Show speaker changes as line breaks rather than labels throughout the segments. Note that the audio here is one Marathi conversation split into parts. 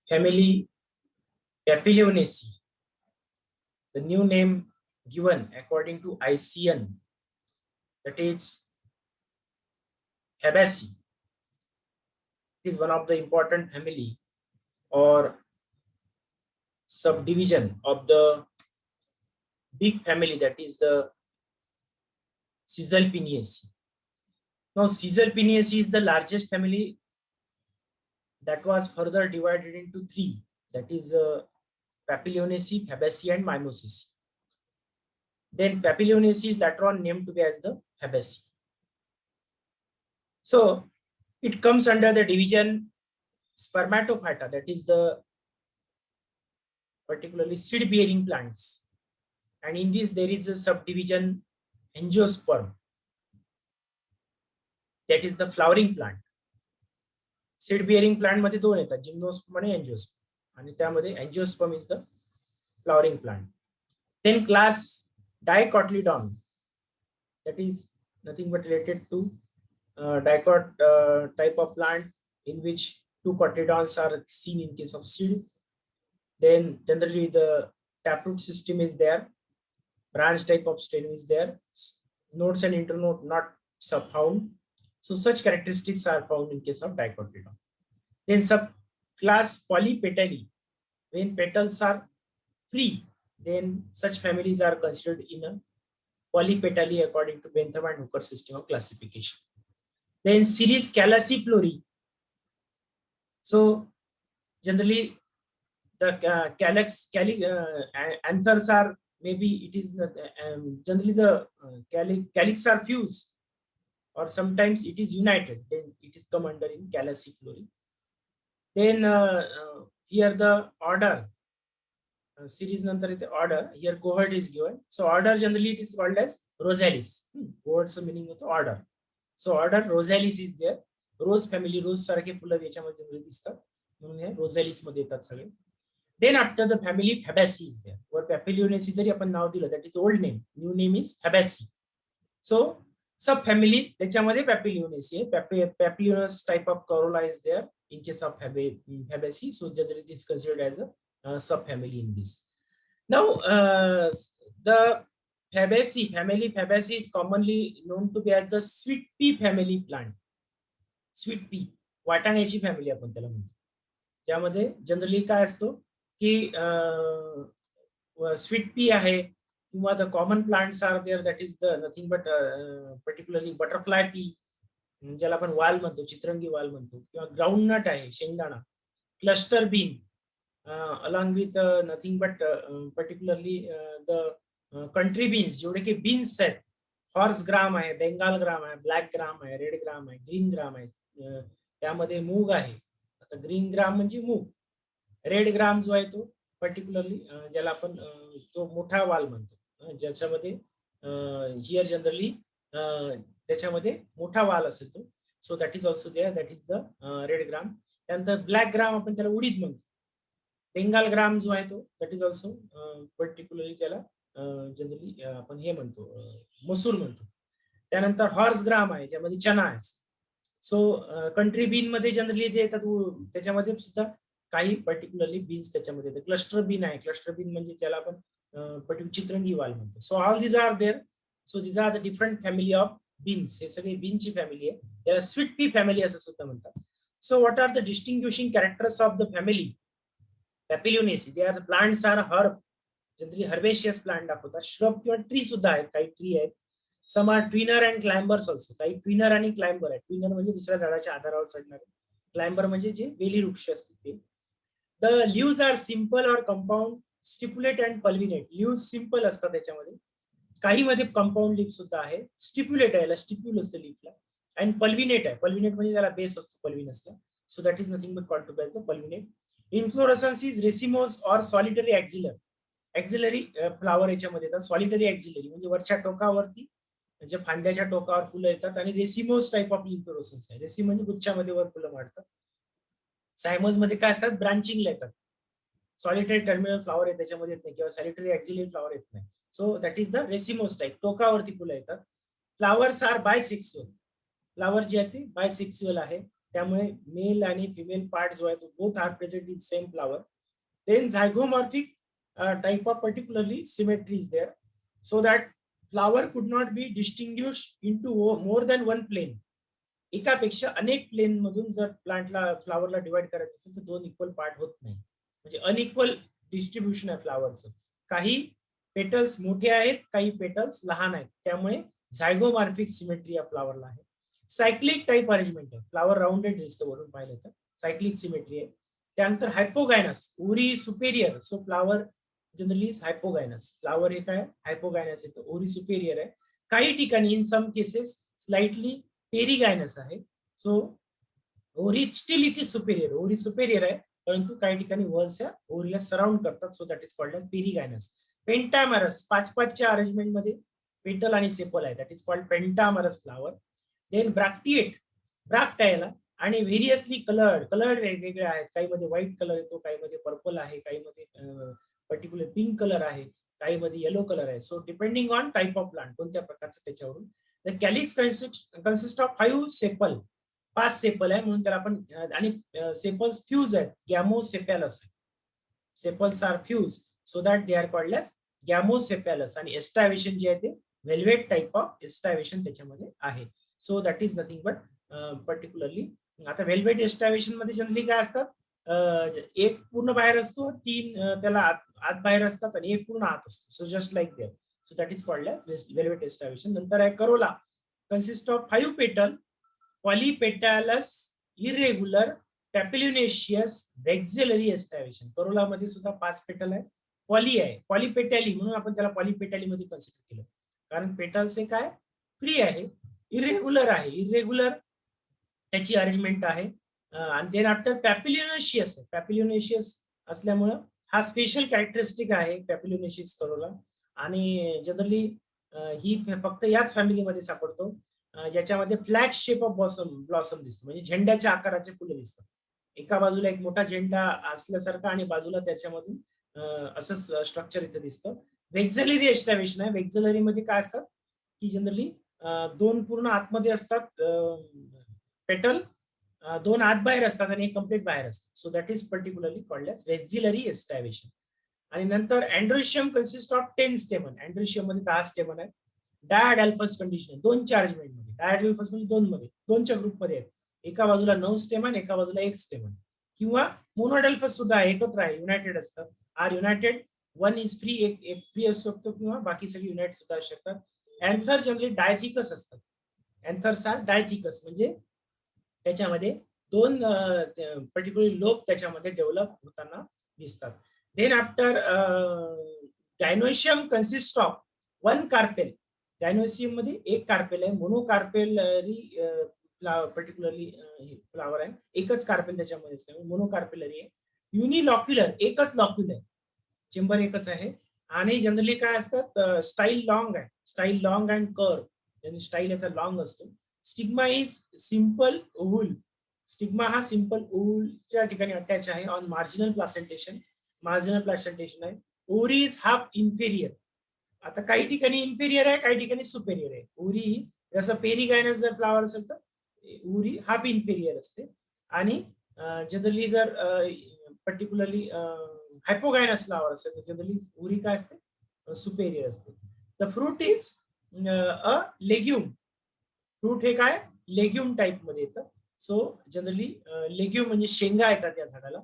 family Papilionaceae. The new name given according to ICN, that is Fabaceae. It is one of the important family or subdivision of the big family, that is the Caesalpiniaceae. Now, Caesalpiniaceae is the largest family that was further divided into three, that is Papilionaceae, Fabaceae, and Mimosacea. Then Papilionaceae is later on named to be as the Fabaceae. So it comes under the division Spermatophyta, that is the particularly seed-bearing plants. And in this there is a subdivision Angiosperm, that is the flowering plant. Seed-bearing plant मध्ये दोन येतात, जिम्नोस्पर्म आणि एंजिओस्पर्म, आणि त्यामध्ये angiosperm is the flowering plant. Then class Dicotyledon, that is nothing but related to dicot type of plant in which two cotyledons are seen in case of seed. Then generally the taproot system is there, branch type of stem is there, nodes and internode not found. So such characteristics are found in case of Dicotyledon. Then subclass Polypetalae, when petals are free, then such families are considered in a Polypetalae according to Bentham and Hooker system of classification. Then series Calliciflorae. So generally the anthers are, maybe it is generally the calyx are fused, or sometimes it is united, then it is come under in Calliciflorae. Then here the order series nantar the order, here cohort is given. So order generally it is called as Rosalis. Cohort's meaning of the order. So order Rosalis is there. Rose family, rose सारखे फुलं याच्यामध्ये जनरली दिसतात, म्हणून हे रोझॅलिस मध्ये येतात सगळे. Then after the family Fabaceae is there. Or Papilionaceae जरी आपण नाव दिलं, that is old name, new name is Fabaceae. So sub family त्याच्यामध्ये Papilionaceae, Papilionous type of corolla is there in case of Fabaceae. So generally it is considered as a sub family in this. Now the Fabaceae, family Fabaceae is commonly known to be as the sweet pea family plant. Sweet pea, वाटाण्याची फॅमिली आपण त्याला म्हणतो, ज्यामध्ये जनरली काय असतो की स्वीट पी आहे, किंवा the common plants are there, that is the nothing but particularly butterfly pea, ज्याला आपण वाल म्हणतो, चित्रंगी वाल म्हणतो, किंवा ग्राउंडनट आहे, शेंगदाणा, cluster bean along with nothing but particularly the country beans, जेवढे की बीन्स आहेत, हॉर्स ग्राम आहे, बेंगाल ग्राम आहे, ब्लॅक ग्राम आहे, रेड ग्राम आहे, ग्रीन ग्राम आहे, त्यामध्ये मूग आहे. आता ग्रीन ग्राम म्हणजे मूग, रेड ग्राम जो आहे तो पर्टिक्युलरली ज्याला आपण जो मोठा वाल म्हणतो, ज्याच्यामध्ये हिअर जनरली त्याच्यामध्ये मोठा वाल असेल तो, so that is also there, that is the red gram. त्यानंतर ब्लॅक ग्राम आपण त्याला उडीद म्हणतो. बेंगाल ग्राम जो आहे तो दॅट इज ऑल्सो पर्टिक्युलरली त्याला जनरली आपण हे म्हणतो, मसूर म्हणतो. त्यानंतर हॉर्स ग्राम आहे, ज्यामध्ये चना आहे. सो कंट्री बीन मध्ये जनरली जे येतात त्याच्यामध्ये सुद्धा काही पर्टिक्युलरली बीन्स त्याच्यामध्ये येतात. क्लस्टर बीन आहे, क्लस्टर बीन म्हणजे ज्याला आपण पर्टिक्युलर चित्रंगी वाल म्हणतो. So all these are there. So these are the different family of beans. हे सगळे बीनची फॅमिली आहे, याला स्वीट पी फॅमिली असं सुद्धा म्हणतात. So what are the distinguishing characters of the family Papilionaceae? They are plants are herb, generally herbaceous plant दाखवतात. श्रब किंवा ट्री सुद्धा आहेत, काही ट्री आहेत. Some are twiner and climbers also, काही ट्विनर आणि क्लाइंबर आहेत. ट्विनर म्हणजे दुसऱ्या झाडाच्या आधारावर चढणारे, क्लाइंबर म्हणजे जे वेली वृक्ष असतील ते. The leaves are simple or compound, stipulate and pulvinate. Leaves simple असतात त्याच्यामध्ये, काही मध्ये कंपाऊंड लीफ सुद्धा आहे. स्टिप्युलेट आहे, स्टिप्युल असतं लीफला, अँड पल्विनेट आहे. पल्विनेट म्हणजे त्याला बेस असतो पल्विनसला. So that is nothing but called to badge the pulvinate. Inflorescence is racemose or solitary axillar. Axillary flower याच्यामध्ये येतात. सॉलिटरी ॲक्झिलरी म्हणजे वरच्या टोकावरती, म्हणजे फांद्याच्या टोकावर फुलं येतात. आणि रेसिमोस टाइप ऑफ इन्फ्लोरेसन्स आहे. रेसिम म्हणजे गुच्छामध्ये वर फुलं मारतात. सायमोस मध्ये काय असतात, ब्रांचिंगला येतात. सॉलिटरी टर्मिनल फ्लावर आहे त्याच्यामध्ये येत नाही, किंवा सॉलिटरी ॲक्झिलरी फ्लावर येत नाही. So that is the racemose type, टोकावरती फुलं येतात. Flowers R bisexual. फ्लावर जे आहे ते बायसेक्सुअल आहे. त्यामुळे मेल आणि फिमेल पार्ट जो आहे तो both are present in same flower. Then zygomorphic type of particularly symmetry is there, so that flower could not be distinguish into more than one plane. एकापेक्षा अनेक प्लेन मधून जर प्लांटला फ्लावरला डिवाइड करायचं असेल तर दोन इक्वल पार्ट होत नाही, म्हणजे अनइक्वल डिस्ट्रीब्युशन आहे फ्लावरचं. काही पेटल्स मोठे आहेत, काही पेटल्स लहान आहेत, त्यामुळे झायगोमॉर्फिक सिमेट्री या फ्लावरला आहे. सायक्लिक टाइप अरेंजमेंट आहे, फ्लावर राऊंडेड दिसतं वरून पाहिलं तर, सायक्लिक सिमेट्री आहे. त्यानंतर hypogynous, ovary superior, so flower generally hypogynous. Flower हे काय हायपोगायनस येतं, ओरी सुपेरियर आहे. काही ठिकाणी in some cases slightly perigynous आहे. So ovary still it is superior, ovary superior आहे, परंतु काही ठिकाणी वर्ल्स या ओरीला सराउंड करतात, so that is called as perigynous. Pentamerous, 5-5च्या अरेंजमेंट मध्ये पेटल आणि सेपल आहे, that is called pentamerous flower. Then bracteate, ब्रॅक्टायला आणि व्हेरियसली कलर्ड वेगवेगळे आहेत, काही मध्ये व्हाईट कलर येतो, काही मध्ये पर्पल आहे, काही मध्ये पर्टिक्युलर पिंक कलर आहे, काही मध्ये येलो कलर आहे. So depending on type of plant, कोणत्या प्रकारचं त्याच्यावरून. The calyx consist of 5 sepal, 5 sepal आहे म्हणून त्याला आपण, आणि सेपल्स फ्यूज आहेत, gamosepalous. Sepals are fuse, so that they are called as gamosepalous. आणि एस्टावेशन जे आहे ते वेल्वेट टाइप ऑफ एस्टावेशन त्याच्यामध्ये आहे. So that is nothing but particularly, आता वेल्वेट एस्टावेशन मध्ये जनरली काय असतात, एक पूर्ण बाहेर असतो, 3 त्याला आत बाहेर असतात आणि एक पूर्ण आत असतो. So just like there, so that is called as valvate aestivation. नंतर आहे करोला, कन्सिस्ट ऑफ 5 पेटल, पॉलीपेटॅलस, इरेग्युलर, पॅपिल्युनेशियस, व्हेक्झिलरी एस्टावेशन. करोला मध्ये सुद्धा 5 पेटल आहे, पॉली आहे, पॉलीपेटॅली म्हणून आपण त्याला पॉलीपेटॅली मध्ये कन्सिडर केलं, कारण पेटल्स हे काय फ्री आहे, इरेग्युलर आहे, इरेग्युलर त्याची अरेंजमेंट आहे. आणि देन आफ्टर पॅपिल्युनेशियस, पॅपिल्युनेशियस असल्यामुळं हा स्पेशल कॅरेक्टरिस्टिक आहे पॅपिल्युनेशियस करोला. आणि जनरली ही फक्त याच फॅमिलीमध्ये सापडतो ज्याच्यामध्ये फ्लॅग शेप ऑफ ब्लॉसम दिसतो, म्हणजे झेंड्याच्या आकाराचे फुले दिसतात. एका बाजूला एक मोठा झेंडा असल्यासारखा आणि बाजूला त्याच्यामधून असं स्ट्रक्चर इथे दिसतं. वेक्झलरी एस्टावेशन आहे, वेक्झलरी मध्ये काय असतात की जनरली 2 पूर्ण आतमध्ये असतात पेटल, 2 आत बाहेर असतात आणि एक कम्प्लीट बाहेर असतात. So that is particularly called as vexillary aestivation. आणि नंतर androecium consist of 10 stamen, androecium मध्ये 10 स्टेमन आहे. डायडल्फस कंडिशन, 2च्या अरेंजमेंट मध्ये, डायडल्फस म्हणजे 2 मध्ये, 2च्या ग्रुप मध्ये आहेत. एका बाजूला 9 स्टेमन, एका बाजूला 1 स्टेमन. किंवा मोनोडल्फस सुद्धा एकत्र आहे, युनायटेड असतात, आर युनायटेड, 1 इज फ्री, एक फ्री असू शकतो, किंवा बाकी सगळी युनाइट सुद्धा असू शकतात. अँथर जनरली डायथिकस असतात, अँथर्स आर डायथिकस, म्हणजे त्याच्यामध्ये 2 पर्टिक्युलर लोब त्याच्यामध्ये डेव्हलप होताना दिसतात. Then after gynoecium consist of 1 carpel, gynoecium मध्ये 1 कार्पेल आहे, मोनोकार्पेलरी पर्टिक्युलरली फ्लावर आहे, एकच कार्पेल त्याच्यामध्ये असते, मोनोकार्पेलरी आहे. युनिलॉक्युलर, एकच लॉक्युल आहे, चेंबर एकच आहे. आणि जनरली काय असतात, स्टाईल लॉंग आहे, style long and curve, yani style याचा लॉंग असतो. Stigma is simple oval, stigma हा सिंपल ओव्हलच्या ठिकाणी अटॅच आहे on marginal placentation, marginal placentation आहे. ओरी इज हाफ इन्फेरियर, आता काही ठिकाणी इन्फेरियर आहे, काही ठिकाणी सुपेरियर आहे. ओरी जसं पेरिगायनस जर फ्लावर असेल तर ओरी हाफ इन्फेरियर असते. आणि जनरली जर पर्टिक्युलरली हायपोगायनस फ्लावर असेल तर जनरली ओरी काय असते, सुपेरियर असते. The fruit is a legume, fruit हे काय लेग्युम टाइप मध्ये येतं. सो जनरली लेग्युम म्हणजे शेंगा येतात या झाडाला.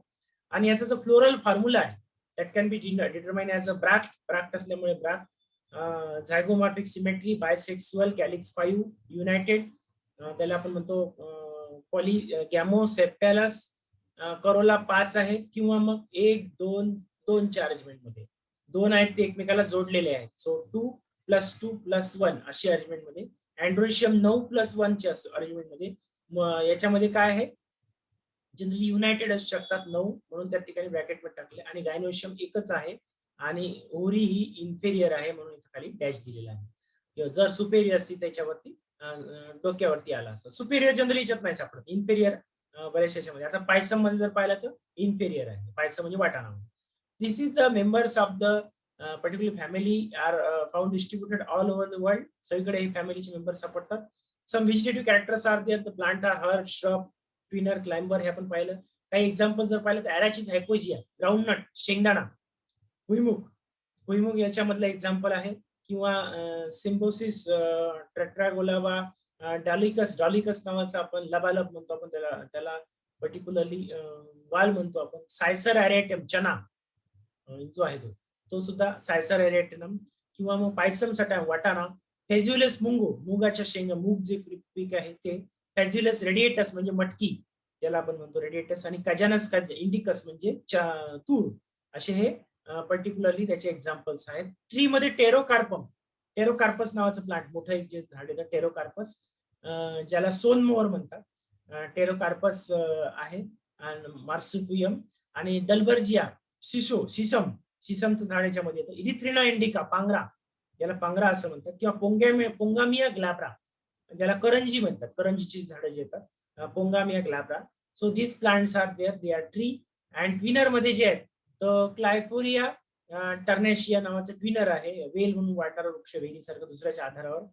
आणि याचा जो फ्लोरल फॉर्म्युला आहे that can be determine as a bract, bract असल्यामुळे bract. Zygomorphic symmetry, bisexual, calyx 5 united, त्याला आपण म्हणतो पॉली गॅमोसेपॅलस. करोला 5 आहेत, किंवा मग 1, 2, 2च्या अरेंजमेंट मध्ये 2 आहेत ते एकमेकाला जोडलेले आहेत. सो 2 + 2 + 1 अशी अरेंजमेंट मध्ये. अँड्रोशियम 9 + 1च्या अरेंजमेंट मध्ये. याच्यामध्ये काय आहे, जनरली युनायटेड असू शकतात 9, म्हणून त्या ठिकाणी ब्रॅकेटमध्ये टाकले. आणि गायनोशियम एकच आहे, आणि ओरी ही इन्फेरियर आहे म्हणून इथे खाली डॅश दिलेला आहे. जर सुपेरियर असती त्याच्यावरती डोक्यावरती आला असता. सुपेरियर जनरली याच्यात नाही सापडत, इन्फेरियर बऱ्याचशा याच्यामध्ये. आता पायसम मध्ये जर पाहिलं तर इन्फेरियर आहे, पायसम म्हणजे वाटाणा. This is the members of the particular family are found distributed all over the world, सगळीकडे ही फॅमिलीचे मेंबर्स सापडतात. Some vegetative characters are there, the plant are herb, shrub, twiner, climber हे आपण पाहिलं. काही एक्झाम्पल जर पाहिलं तर अॅराचिस हायपोजिया, ग्राउंडनट, शेंगदाणा, भुईमुग याच्यामधलं एक्झाम्पल आहे. किंवा सिम्बोसिस टेट्रागोलावा, डॉलिकस नावाचा आपण लबालब म्हणतो, आपण त्याला पर्टिक्युलरली वाल म्हणतो आपण. सायसर अरेटम, चना जो आहे तो सुद्धा सायसर एरेटनम. किंवा मग पायसम सटा, वाटाणा. फेज्युलस मुंगो, मुगाच्या शेंगा, मूग जे पीक आहे ते. फेज्युलस रेडिएटस म्हणजे मटकी, त्याला आपण म्हणतो रेडिएटस. आणि कजानस इंडिकस म्हणजे तूर. असे हे पर्टिक्युलरली त्याचे एक्झाम्पल्स आहेत. ट्री मध्ये टेरोकार्पस नावाचं प्लांट, मोठं एक जे झाड आहे टेरोकार्पस, ज्याला सोनमोअर म्हणतात. टेरोकार्पस आहे. मार्सुपियम आणि डल्बर्जिया, सिसमचं झाड याच्यामध्ये येतं. इरिथ्रिना इंडिका, पांगरा, ज्याला पांगरा असं म्हणतात. किंवा पोंगामिया ग्लॅब्रा, ज्याला करंजी म्हणतात, करंजीची झाडं जे येतात, Pongamia glabra. So this plants are there, they are tree. And twiner मध्ये जे आहेत तर क्लायफोरिया टर्नेशिया नावाचं ट्विनर आहे, वेल म्हणून वाटार वृक्ष, वेलीसारखं दुसऱ्याच्या आधारावर.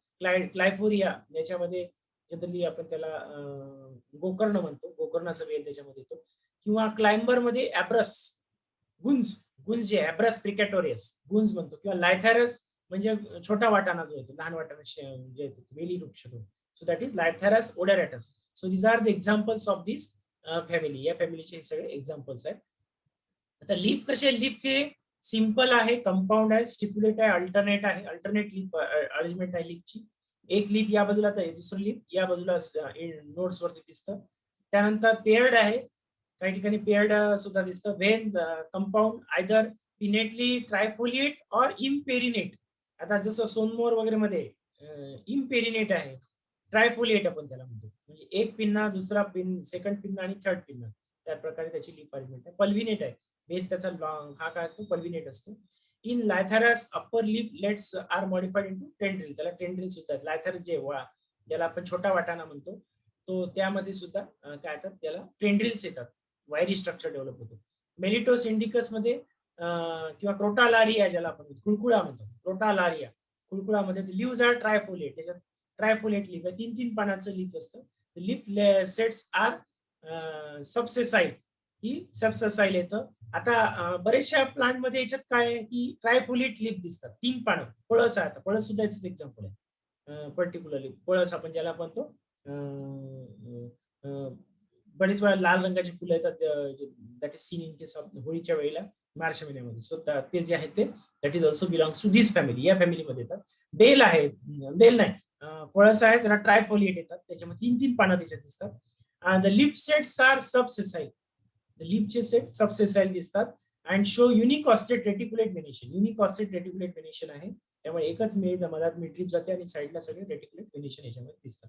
क्लायफोरिया याच्यामध्ये जनरली आपण त्याला गोकर्ण म्हणतो, गोकर्णाचा वेल त्याच्यामध्ये येतो. किंवा क्लाइंबर मध्ये ऍब्रस, गुंज जे ऍब्रस प्रिकॅटोरियस गुंज म्हणतो. किंवा लायथॅरस म्हणजे छोटा वाटाणा जो येतो, लहान वाटाणा जे येतो वेली वृक्ष तो. So that is Lathyrus odoratus. So these are the examples of this family. या फॅमिलीचे हे सगळे एक्झाम्पल्स आहेत. आता लीफ कसे, लीफ हे सिंपल आहे, कंपाऊंड आहे, स्टिप्युलेट आहे, अल्टरनेट आहे. अल्टरनेट लीफ अरेंजमेंट आहे लीफची. एक लीफ या बाजूला तर दुसरं लीफ या बाजूला नोट्स वरती दिसतं. त्यानंतर पेअर्ड आहे, काही ठिकाणी पेअर्ड सुद्धा दिसतं. व्हेन कंपाऊंड आयदर पिनेटली ट्रायफोलिएट और इम्पेरिनेट. आता जसं सोनमोर वगैरे मध्ये इम्पेरिनेट आहे, ट्रायफोलिएट आपण त्याला म्हणतो, म्हणजे एक पिन्ना, दुसरा पिन, सेकंड पिन्ना आणि थर्ड पिन्ना, त्या प्रकारे त्याची लीफ अरेंजमेंट आहे. पल्विनेट आहे, बेस त्याचा लॉंग, हा काय असतो पल्विनेट असतो. In Lathyrus upper leaflets are modified into tendril, त्याला टेंड्रिल सुद्धा आहेत. लायथॅरस जे वळा, ज्याला आपण छोटा वाटाणा म्हणतो, तो त्यामध्ये सुद्धा काय येतात, त्याला टेंड्रिल्स येतात, वायरी स्ट्रक्चर डेव्हलप होतो. मेलिटोस इंडिकस मध्ये किंवा क्रोटालारिया ज्याला आपण कुळकुळा म्हणतो, क्रोटालारिया, कुळकुळामध्ये लिव्हज आर ट्रायफोलिएट, त्याच्यात ट्रायफोलिएट लीफ आहे, 3-3 पानाचं लीफ असतं. लीफ सेट्स आर सबसेसाइल, ही सबसेसाइल येतं. आता बरेचशा प्लांट मध्ये याच्यात काय आहे की ट्रायफोलिएट लीफ दिसतात, 3 पानं. पळस आहे, पळस सुद्धा याच एक्झाम्पल आहे. पर्टिक्युलरली पळस आपण ज्याला म्हणतो, बरेच वेळा लाल रंगाची फुलं येतात, that is seen in case of होळीच्या वेळेला मार्च महिन्यामध्ये. सो ते जे आहेत ते that is also belongs to this family, या फॅमिलीमध्ये येतात. बेल आहे, बेल नाही, पळस आहे, त्याला ट्रायफोलिएट येतात, त्याच्यामध्ये 3-3 पानं त्याच्यात दिसतात. The leaf sets are subsessile, लीफचे सेट सबसेसाइल दिसतात. And show unicostate reticulate venation, unicostate reticulate venation आहे, त्यामुळे एकच मधात मिडरीप जाते आणि साईडला सगळे रेटिक्युलेट वेनेशन याच्यामध्ये दिसतात.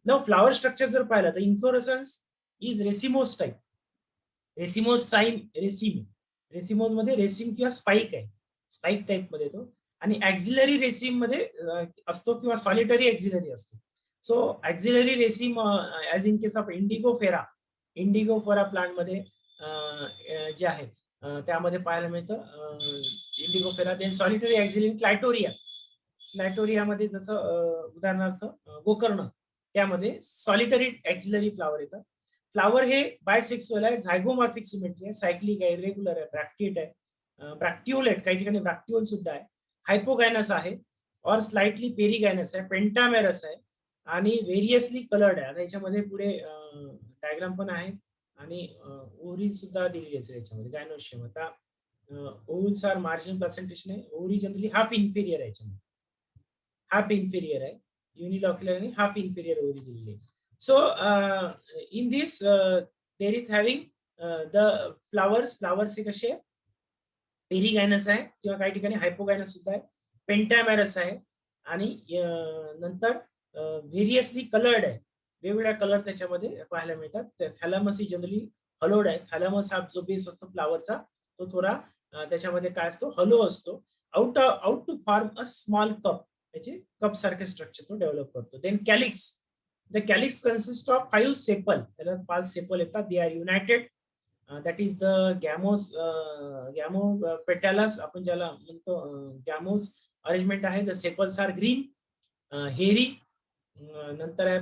नाउ फ्लावर स्ट्रक्चर जर पाहिलं तर inflorescence is racemose type, racemose sign raceme, racemose मध्ये रेसिम किंवा स्पाइक आहे, स्पाइक टाइप मध्ये तो. आणि ऍक्झिलरी रेसिम मध्ये असतो किंवा सॉलिटरी ऍक्झिलरी असतो. So auxiliary रेसिम as in case of Indigofera plant मध्ये जे आहे त्यामध्ये पाहायला मिळतं इंडिगोफेरा. देन सॉलिटरी ऍक्झिलरी क्लायटोरियामध्ये जसं उदाहरणार्थ गोकर्ण, त्यामध्ये सॉलिटरी ऍक्झिलरी फ्लावर येतात. फ्लावर हे बायसेक्सुअल आहे, झायगोमॉर्फिक सिमेट्री आहे, सायक्लिक आहे, इरेग्युलर आहे, ब्रॅक्टिएट आहे, ब्रॅक्टिओलेट, काही ठिकाणी ब्रॅक्टिओल सुद्धा आहे, हायपोगायनस आहे और स्लाइटली पेरिगायनस आहे, पेंटामेरस आहे आणि व्हेरियसली कलर्ड आहे. आता याच्यामध्ये पुढे डायग्राम पण आहे आणि ओव्हरी सुद्धा दिलेली असेल याच्यामध्ये. गायनोशियम, आता ओव्हल्स आर मार्जिनल प्लेसेंटेशन आहे, ओव्हरी जनरली हाफ इन्फेरियर आहे, याच्यामध्ये हाफ इन्फेरियर आहे, युनिलॉक्युलर आणि हाफ इन्फेरियर ओव्हरी दिलेली आहे. So in this there is having the flowers हे कसे पेरिगायनस आहे किंवा काही ठिकाणी हायपोगायनस सुद्धा आहे, पेंटामेरस आहे आणि नंतर व्हेरियसली कलर्ड आहे, वेगवेगळ्या कलर त्याच्यामध्ये पाहायला मिळतात. थॅलमस ही जनरली हलोड आहे, थॅलमस हा जो बेस असतो फ्लावरचा तो थोडा त्याच्यामध्ये काय असतो, हलो असतो. Out to form a small cup, त्याचे कप सारखे स्ट्रक्चर तो डेव्हलप करतो. Then calyx, the calyx consist of 5 sepal, त्याला 5 सेपल येतात. They are united, that is the gamopetalous आपण ज्याला म्हणतो, गॅमोज अरेंजमेंट आहे. The sepals are green hairy, नंतर आहे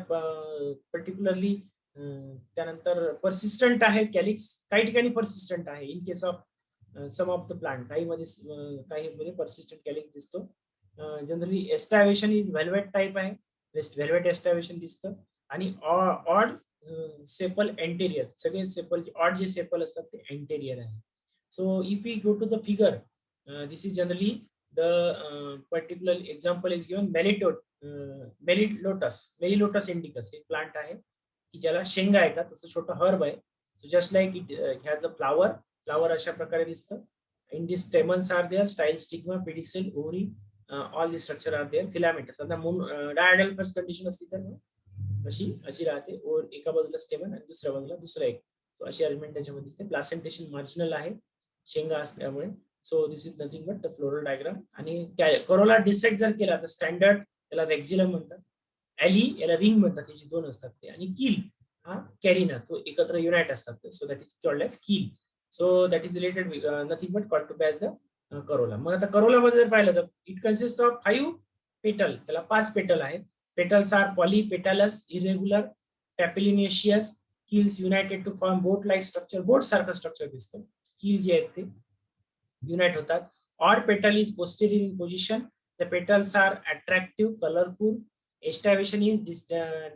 पर्टिक्युलरली त्यानंतर परसिस्टंट आहे कॅलिक्स, काही ठिकाणी परसिस्टंट आहे in case of some of the plant, काही मध्ये परसिस्टंट कॅलिक्स दिसतो. Generally aestivation is valvate type आहे, व्हेल्वेट एस्टावेशन दिसतं. आणि ऑड सेपल एंटेरियर, सगळे सेपल ऑड जे सेपल असतात ते एंटेरियर आहे. So if we go to the figure, this is generally the particular example is given Melilotus indicus, एक प्लांट आहे की ज्याला शेंगा येतात, तसं छोटं हर्ब आहे. So just like it has a flower अशा प्रकारे दिसतं. In this stamens are there, style, stigma, pedicel, ovary, all the structure are there. Filament diadelphous condition असते तर अशी राहते. एका बाजूला स्टेमन आणि दुसऱ्या बाजूला दुसरा एक. सो अशी अरेंजमेंट त्याच्यामध्ये दिसते. प्लासेंटेशन मार्जिनल आहे शेंगा असल्यामुळे. So this is nothing but the floral diagram. आणि करोला डिसेक्ट जर केला तर स्टँडर्ड त्याला रेक्झिलम म्हणतात, ॲली याला रिंग म्हणतात, त्याची दोन असतात ते, आणि कील हा कॅरिना तो एकत्र युनाइट असतात. So that is called as keel. So that is related nothing but called to badge the corolla. मग आता करोला मध्ये जर पाहिलं तर इट कन्सिस्ट ऑफ 5 पेटल, त्याला 5 पेटल आहेत. Petals are polypetalous, irregular, papilionaceous, keels united to form boat like structure, boat सारखं स्ट्रक्चर दिसतं. कील जे आहेत ते युनाइट होतात. Odd petal is posterior in position. The petals are attractive, colourful. Aestivation is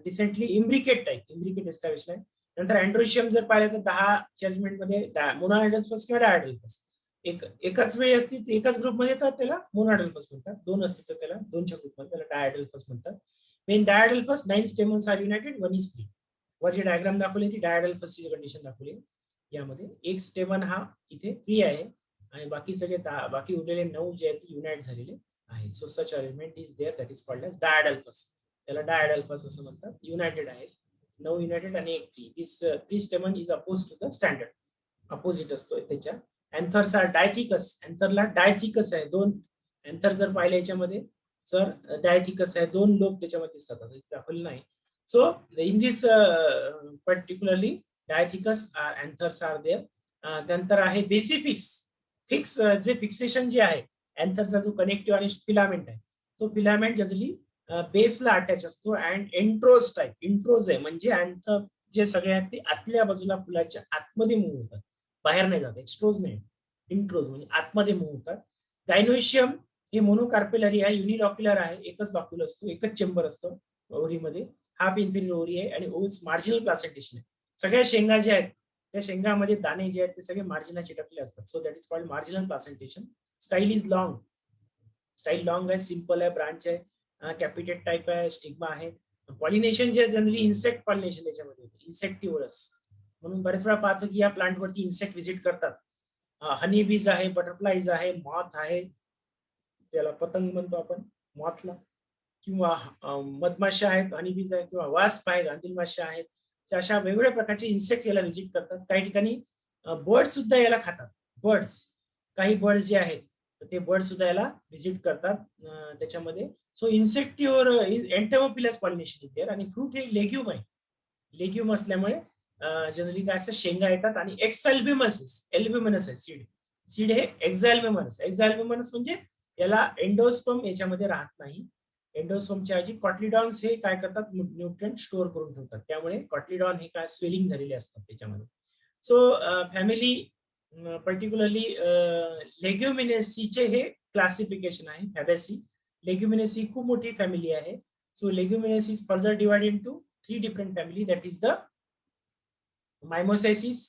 decently imbricate type, imbricate aestivation आहे. नंतर अँड्रोशियम जर पाहिलं तर 10 जजमेंट मध्ये मोनोहायड्रल्फस किंवा डायहायड्रल्फस एकाच वेळी असते, एकाच ग्रुपमध्ये येतात त्याला मोनोहायड्रल्फस म्हणतात. दोन असतील तर त्याला दोनच्या ग्रुपमध्ये त्याला डायहायड्रल्फस म्हणतात. Main diadelphous 9 stamens are united, 1 is free. वर जे डायग्राम दाखवली ती डायहायड्रल्फसची कंडिशन दाखवली. यामध्ये एक स्टेमन हा इथे फ्री आहे आणि बाकी सगळे बाकी उरलेले 9 जे आहेत ते युनाइट झालेले आहेत. So such arrangement is there, that is called as diadelphous. त्याला डायहायड्रल्फस असं म्हणतात. युनाइटेड आहे, 9 युनाइटेड आणि एक फ्री. This free stamen is oppose to the standard, opposite असतो त्याच्या. अँथर्स आर डायथिकस, अँथरला डायथिकस आहे, दोन अँथर जर पाहिले याच्यामध्ये सर डायथिकस आहे, दोन लोक त्याच्यामध्ये दिसतात, दाखवले नाही. So in this particularly dithecous anthers are there. नंतर आहे बेसिफिक्स, फिक्स जे फिक्सेशन जे आहे अँथरचा जो कनेक्टिव्ह आणि फिलामेंट आहे, तो फिलामेंट जनरली बेसला अटॅच असतो. अँड एंट्रोज टाइप, इंट्रोज आहे म्हणजे अँथर जे सगळे आहेत ते आतल्या बाजूला फुलाच्या आतमध्ये मूव्ह होतात, बाहेर नाही जात. एक्स्ट्रोज नाही, इंट्रोज म्हणजे आतमध्ये मूव्ह होतात. गायनोशियम हे मोनोकार्पेलरी आहे, युनिलॉक्युलर आहे, एकच लॉक्युलर असतो, एकच चेंबर असतो ओव्हरीमध्ये. हाफ इन्फिरियर ओव्हरी आहे आणि ओव्हल्स मार्जिनल प्लासेंटेशन आहे. सगळ्या शेंगा ज्या आहेत त्या शेंगामध्ये दाणे जे आहेत ते सगळे मार्जिनला चिटकले असतात. So that is called marginal placentation. Style is long, style long आहे, सिंपल आहे, ब्रांच आहे, कॅपिटेट टाइप आहे, स्टिग्मा आहे. पॉलिनेशन जे जनरली इन्सेक्ट पॉलिनेशन त्याच्यामध्ये होते, इन्सेक्टिव्हरस. म्हणून बरेच वेळा पाहतो की या प्लांट वरती इन्सेक्ट व्हिजिट करतात. हनी बीज आहे, बटरफ्लाईज आहे, मॉथ आहे, त्याला पतंग म्हणतो आपण मॉथला, किंवा मधमाशा आहेत, हनी बीज आहे, किंवा वास्प आहे, गांधील माशा आहेत. अशा वेगवेगळ्या प्रकारचे इन्सेक्ट याला व्हिजिट करतात. काही ठिकाणी बर्ड सुद्धा याला खातात. बर्ड्स, काही बर्ड्स जे आहेत ते बर्ड सुद्धा याला व्हिजिट करतात त्याच्यामध्ये. So insectivore entomophilous pollination is there. आणि फ्रूट हे लेग्युम आहे, लेग्युम असल्यामुळे जनरली काय असं शेंगा येतात. आणि एल्ब्युमिनस आहे सीड, सीड हे एक्झॅल्ब्युमिनस. एक्झॅल्ब्युमिनस म्हणजे याला एंडोस्पर्म याच्यामध्ये राहत नाही. एंडोस्पर्मच्या ऐवजी कॉटलिडॉन्स हे काय करतात, न्यूट्रिएंट स्टोअर करून ठेवतात. त्यामुळे कॉटलिडॉन हे काय स्वेलिंग झालेले असतात त्याच्यामध्ये. सो फॅमिली पर्टिक्युलरली लेग्युमिनेसीचे हे क्लासिफिकेशन आहे. फॅबेसी, लेग्युमिनेसी खूप मोठी फॅमिली आहे. So Leguminosae is further divided into 3 different family, that is the Mimosaceae,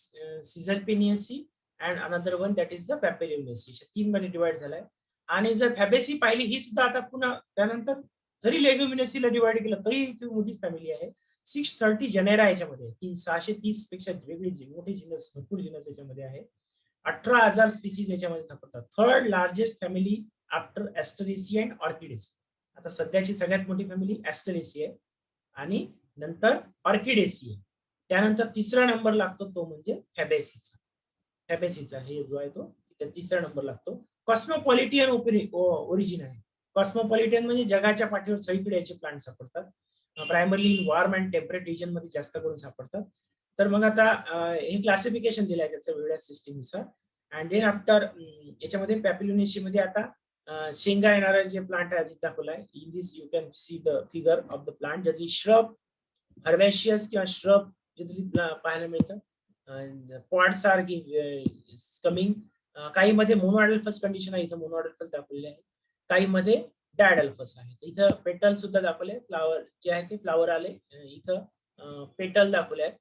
Caesalpiniaceae and another one that is the Papilionaceae. 3 मध्ये डिवाइड झालाय. आणि जर फॅबेसी पाहिली ही सुद्धा आता पुन्हा त्यानंतर जरी लेग्युमिनेसीला डिवाइड केलं तरी ती मोठी फॅमिली आहे. 630 जनेरा याच्यामध्ये, 630 पेक्षा वेगळी मोठी जिनस, भरपूर जिनस याच्यामध्ये आहे. 18,000 स्पीसीज याच्यामध्ये सापडतात. Third largest family after Asteraceae and Orchidaceae. आता सध्याची सगळ्यात मोठी फॅमिली ॲस्टरेसी आहे आणि नंतर ऑर्किडेसी आहे. त्यानंतर तिसरा नंबर लागतो तो म्हणजे फॅबेसीचा. फॅबेसीचा हे जो आहे तो तिसरा नंबर लागतो. कॉस्मोपॉलिटियन ओरिजिन आहे. कॉस्मोपॉलिटियन म्हणजे जगाच्या पाठीवर सगळीकडे याचे प्लांट सापडतात. Primarily in warm and temperate region मध्ये जास्त करून सापडतात. तर मग आता हे क्लासिफिकेशन दिलं आहे त्याचं वेगळ्या सिस्टीमनुसार. अँड देन आफ्टर याच्यामध्ये पॅपिलोनेसी मध्ये आता शेंगा येणारा जे प्लांट आहे दाखवला आहे. In this you can see the figure of the plant. Generally shrub, herbaceous किंवा श्रब जनरली पाहायला मिळतं. Pods are coming. काही मध्ये मोनोअडल्फस कंडिशन आहे, इथं मोनोअडल्फस दाखवलेले आहे. काही मध्ये डायडल्फस आहे. इथं पेटल सुद्धा दाखवले, फ्लावर जे आहे ते फ्लावर आले. इथं पेटल दाखवले आहेत,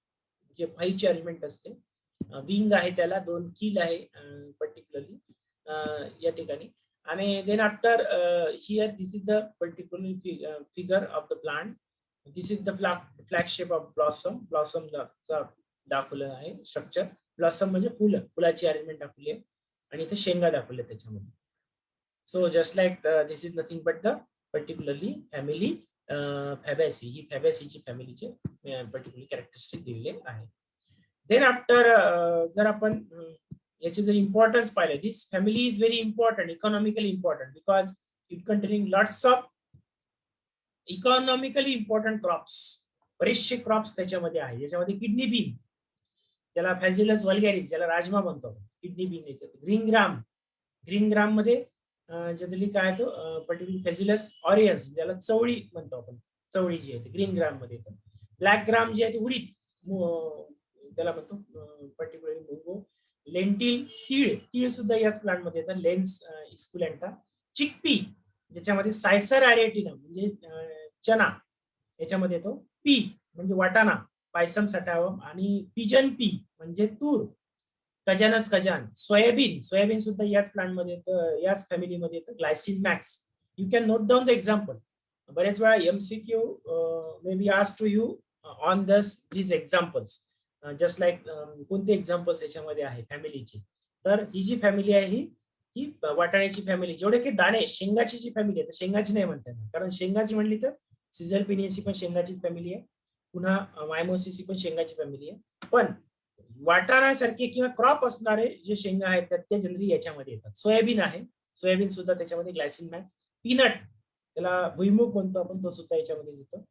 जे 5 ची अरेंजमेंट असते. विंग आहे, त्याला 2 कील आहे पर्टिक्युलरली या ठिकाणी. आणि then after here this is the particular figure of the plant. This is the flag shape of blossom. Blossom दाखवलं आहे स्ट्रक्चर. ब्लॉसम म्हणजे फुलाची अरेंजमेंट दाखवली आहे आणि इथे शेंगा दाखवल्या त्याच्यामध्ये. So just like this is nothing but the particularly family Fabaceae. ही फॅबॅसीची फॅमिलीचे पर्टिक्युलर कॅरेक्टरिस्टिक दिलेले आहे. देन आफ्टर जर आपण याचे जर इम्पॉर्टन्स पाहिलं, this family is very important, economically important, because it containing lots of economically important crops. बरेचसे क्रॉप्स त्याच्यामध्ये आहे, ज्याच्यामध्ये किडनी बीन, त्याला फॅजिलस वल्गॅरिस, ज्याला राजमा म्हणतो, किडनी बीन याच्यात. ग्रीन ग्राम मध्ये जनरली काय तो पर्टिक्युलर फॅजिलस ऑरियन्स, ज्याला चवळी म्हणतो आपण. चवळी जी आहे ग्रीन ग्राम मध्ये येतं. ब्लॅक ग्राम जे आहे ते उडीद, त्याला म्हणतो पर्टिक्युलरली मुंगो. लेंटिल, तीळ सुद्धा याच प्लांट मध्ये येतात, लेन्स इस्कुलेंटा. चिकपी, ज्याच्यामध्ये सायसर अरेटिनम म्हणजे चना याच्यामध्ये येतो. पी म्हणजे वाटाणा, पायसम सटावम. आणि पिजन पी म्हणजे तूर, कजानस कजान. सोयाबीन सुद्धा याच प्लांट मध्ये येतं, याच फॅमिलीमध्ये येतं, Glycine max. You can note down the example. बरेच वेळा MCQ may be asked to you on these examples. Just like कोणते एक्झाम्पल्स याच्यामध्ये आहे फॅमिलीची. तर ही जी फॅमिली आहे ही वाटाण्याची फॅमिली. जेवढे काही दाणे, शेंगाची जी फॅमिली आहे, शेंगाची नाही म्हणता येणार, कारण शेंगाची म्हणली तर सिझल पिनियसी पण शेंगाचीच फॅमिली आहे. पुन्हा मायमोसिस पण शेंगाची फॅमिली आहे. पण वाटाण्यासारखे किंवा क्रॉप असणारे जे शेंगा आहेत ते जनरली याच्यामध्ये येतात. सोयाबीन आहे, सोयाबीन सुद्धा त्याच्यामध्ये ग्लायसिन मॅक्स. पीनट, त्याला भुईमुग म्हणतो आपण, तो सुद्धा याच्यामध्ये येतो.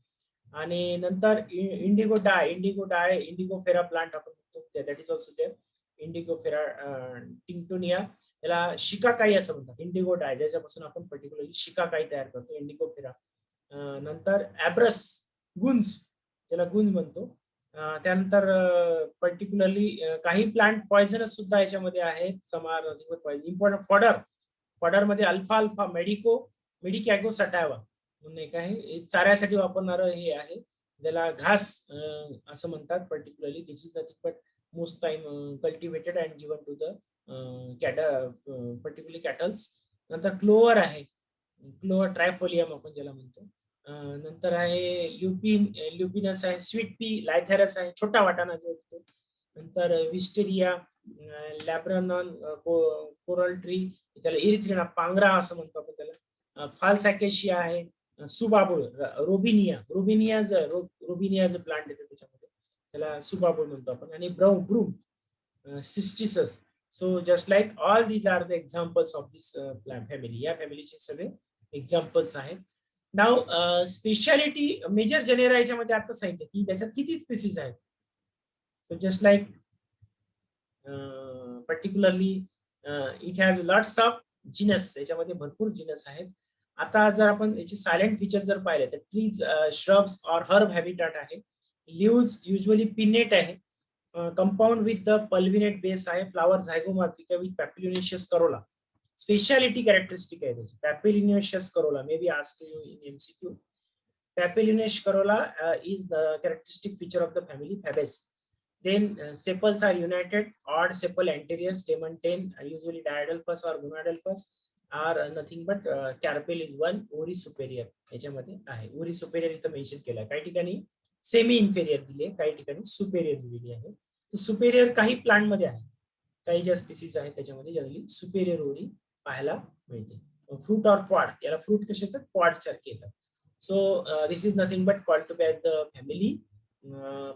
आणि नंतर इंडिगो फेरा प्लांट आपण म्हणतो, that is also there. Indigofera tinctoria, त्याला शिकाकाई असं म्हणतात. इंडिगो डाय, ज्याच्यापासून आपण पर्टिक्युलरली शिकाकाई तयार करतो, इंडिगो फेरा. नंतर ॲब्रस, गुंज, त्याला गुंज म्हणतो. त्यानंतर पर्टिक्युलरली काही प्लांट पॉयझनस सुद्धा याच्यामध्ये आहेत. इम्पॉर्टंट फॉडर मध्ये अल्फा मेडिकॅगो सटावा म्हणून एक आहे, चाऱ्यासाठी वापरणारं हे आहे, ज्याला घास असं म्हणतात particularly. This is nothing but most time cultivated and given to the particularly cattles. नंतर क्लोअर आहे, क्लोअर ट्रायफोलियम आपण ज्याला म्हणतो. नंतर आहे ल्युपिनस आहे, स्वीट पी, लायथॅरस आहे, छोटा वाटाणा जो असतो. नंतर विस्टेरिया, लॅब्रानॉन, कोरल ट्री, त्याला इरिथ्रिना पांगरा असं म्हणतो आपण त्याला. फाल्सॅकेशिया आहे, सुबाबुळ, रोबिनिया जो प्लांट येतो त्याच्यामध्ये, त्याला सुबाबुळ म्हणतो आपण. आणि broom Cytisus. So just like all these are the examples of this plant family. या फॅमिलीचे सगळे एक्झाम्पल्स आहेत. नाव स्पेशालिटी मेजर जेनेरा याच्यामध्ये आता सांगितलं की त्याच्यात किती स्पीसीज आहेत. So just like particularly it has lots of genus, याच्यामध्ये भरपूर जिनस आहेत. आता जर आपण याचे सायलेंट फीचर जर पाहिले तर ट्रीज, श्रब्स और हर्ब हॅबिटाट आहे. लिव्स युजली पिनेट आहे. Compound with the pulvinate base आहे. Flower zygomorphic with papilionaceous corolla. Speciality characteristic आहे त्याची, papilionaceous corolla. May be asked you in MCQ. Papilionaceous corolla is the characteristic feature of the family Fabaceae. Then sepals are united, odd sepal anterior, stamen 10, usually diadelphous or monodelphous, are nothing but carpel is one, ori superior याच्यामध्ये आहे. ओरी सुपेरियर इथं मेन्शन केलं आहे. काही ठिकाणी सेमी इन्फेरियर दिली आहे, काही ठिकाणी सुपेरियर दिलेली आहे. तर सुपेरियर काही प्लांट मध्ये आहे, काही ज्या स्पीसीज आहेत त्याच्यामध्ये जनरली सुपेरियर ओरी पाहायला मिळते. फ्रूट ऑर पॉड, याला फ्रूट कसे येतात, पॉड सारखे येतात. So this is nothing but called to be as the family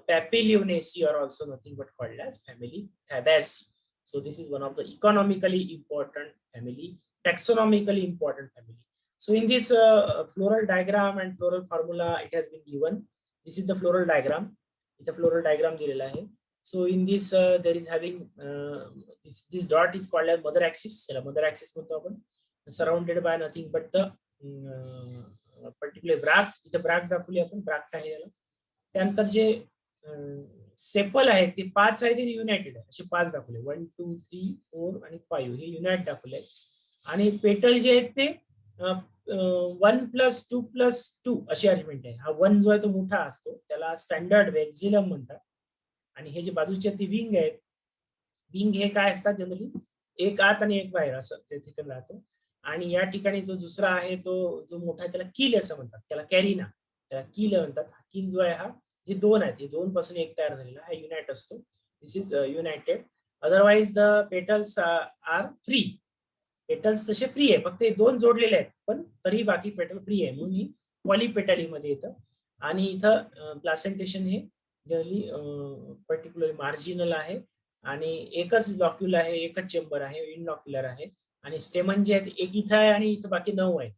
Papilionaceae, or also nothing but called as family Fabaceae. So this is one of the economically important family, taxonomically important family. So in this floral diagram and floral formula it has been given. This is the floral diagram. It's a floral diagram दिलेला आहे. So in this there is having this dot is called as mother axis. याला mother axis म्हणतो आपण. Surrounded by nothing but the particular bract, इथे ब्रॅक दाखवली आपण, ब्रॅक आहे याला. त्यानंतर जे सेपल आहेत ते 5 आहे ते युनायटेड आहे, असे 5 दाखवले. 1 2 3 4 आणि 5 हे युनाइट दाखवले. आणि पेटल जे आहेत ते 1 + 2 + 2 अशी अरेंजमेंट आहे. हा 1 जो आहे तो मोठा असतो, त्याला स्टँडर्ड व्हेक्झिलम म्हणतात. आणि हे जे बाजूचे ते विंग आहेत, विंग हे काय असतात जनरली एक आत आणि एक बाहेर असं ते ठिकाण राहतो. आणि या ठिकाणी जो दुसरा आहे तो जो मोठा आहे त्याला कील असं म्हणतात, त्याला कॅरिना, त्याला कील म्हणतात. कील जो आहे हा, हे 2 आहेत, हे 2 पासून एक तयार झालेला हा युनाइट असतो. This is united. Otherwise the petals are free. Petals तसे फ्री आहे, फक्त हे 2 जोडलेले आहेत, पण तरी बाकी पेटल फ्री आहे, म्हणून ही पॉलीपेटली मध्ये येतं. आणि इथं प्लासेंटेशन हे जनरली पर्टिक्युलर मार्जिनल आहे. आणि एकच लॉक्युल आहे, एकच चेंबर आहे, इनलॉक्युलर आहे. आणि स्टेमन जे आहेत एक इथं आहे आणि इथं बाकी 9 आहेत.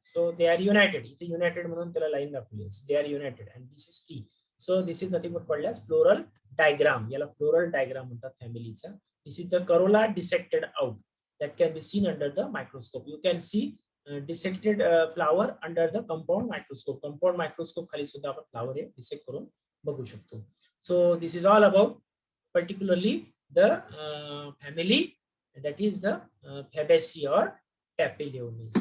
So they are united. इथे युनायटेड म्हणून त्याला लाईन दाखवली, they are united and this is free. So this is nothing but called as floral diagram. याला फ्लोरल डायग्राम म्हणतात फॅमिलीचा. This is the corolla dissected out that can be seen under the microscope. You can see dissected flower under the compound microscope. Compound microscope खाली सुद्धा आपण फ्लावर हे डिसेक्ट करून बघू शकतो. So this is all about particularly the family that is the Fabaceae or Papiliones.